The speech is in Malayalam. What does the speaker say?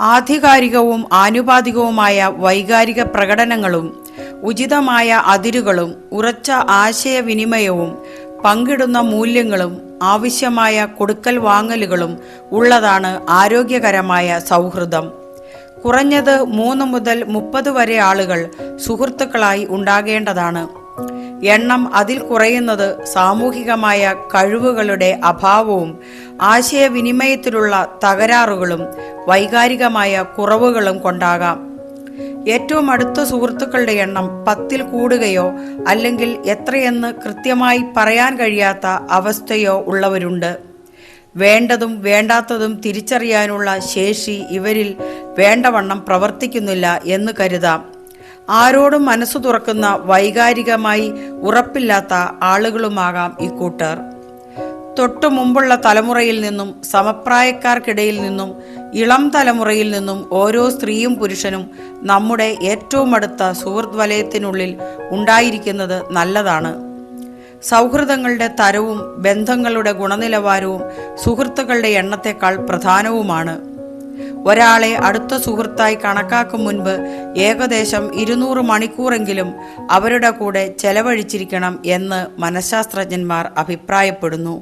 ആധികാരികവും ആനുപാതികവുമായ വൈകാരിക പ്രകടനങ്ങളും ഉചിതമായ അതിരുകളും ഉറച്ച ആശയവിനിമയവും പങ്കിടുന്ന മൂല്യങ്ങളും ആവശ്യമായ കൊടുക്കൽ വാങ്ങലുകളും ഉള്ളതാണ് ആരോഗ്യകരമായ സൗഹൃദം. കുറഞ്ഞത് 3 മുതൽ 30 വരെ ആളുകൾ സുഹൃത്തുക്കളായി ഉണ്ടാകേണ്ടതാണ്. എണ്ണം അതിൽ കുറയുന്നത് സാമൂഹികമായ കഴിവുകളുടെ അഭാവവും ആശയവിനിമയത്തിലുള്ള തകരാറുകളും വൈകാരികമായ കുറവുകളും കൊണ്ടാകാം. ഏറ്റവും അടുത്ത സുഹൃത്തുക്കളുടെ എണ്ണം 10-ൽ കൂടുകയോ അല്ലെങ്കിൽ എത്രയെന്ന് കൃത്യമായി പറയാൻ കഴിയാത്ത അവസ്ഥയോ ഉള്ളവരുണ്ട്. വേണ്ടതും വേണ്ടാത്തതും തിരിച്ചറിയാനുള്ള ശേഷി ഇവരിൽ വേണ്ടവണ്ണം പ്രവർത്തിക്കുന്നില്ല എന്ന് കരുതാം. ആരോടും മനസ്സു തുറക്കുന്ന വൈകാരികമായി ഉറപ്പില്ലാത്ത ആളുകളുമാകാം ഇക്കൂട്ടർ. തൊട്ടു മുമ്പുള്ള തലമുറയിൽ നിന്നും സമപ്രായക്കാർക്കിടയിൽ നിന്നും ഇളം തലമുറയിൽ നിന്നും ഓരോ സ്ത്രീയും പുരുഷനും നമ്മുടെ ഏറ്റവും അടുത്ത സുഹൃത്ത് വലയത്തിനുള്ളിൽ ഉണ്ടായിരിക്കുന്നത് നല്ലതാണ്. സൗഹൃദങ്ങളുടെ തരവും ബന്ധങ്ങളുടെ ഗുണനിലവാരവും സുഹൃത്തുക്കളുടെ എണ്ണത്തെക്കാൾ പ്രധാനവുമാണ്. ഒരാളെ അടുത്ത സുഹൃത്തായി കണക്കാക്കും മുൻപ് ഏകദേശം 200 മണിക്കൂറെങ്കിലും അവരുടെ കൂടെ ചെലവഴിച്ചിരിക്കണം എന്ന് മനഃശാസ്ത്രജ്ഞന്മാർ അഭിപ്രായപ്പെടുന്നു.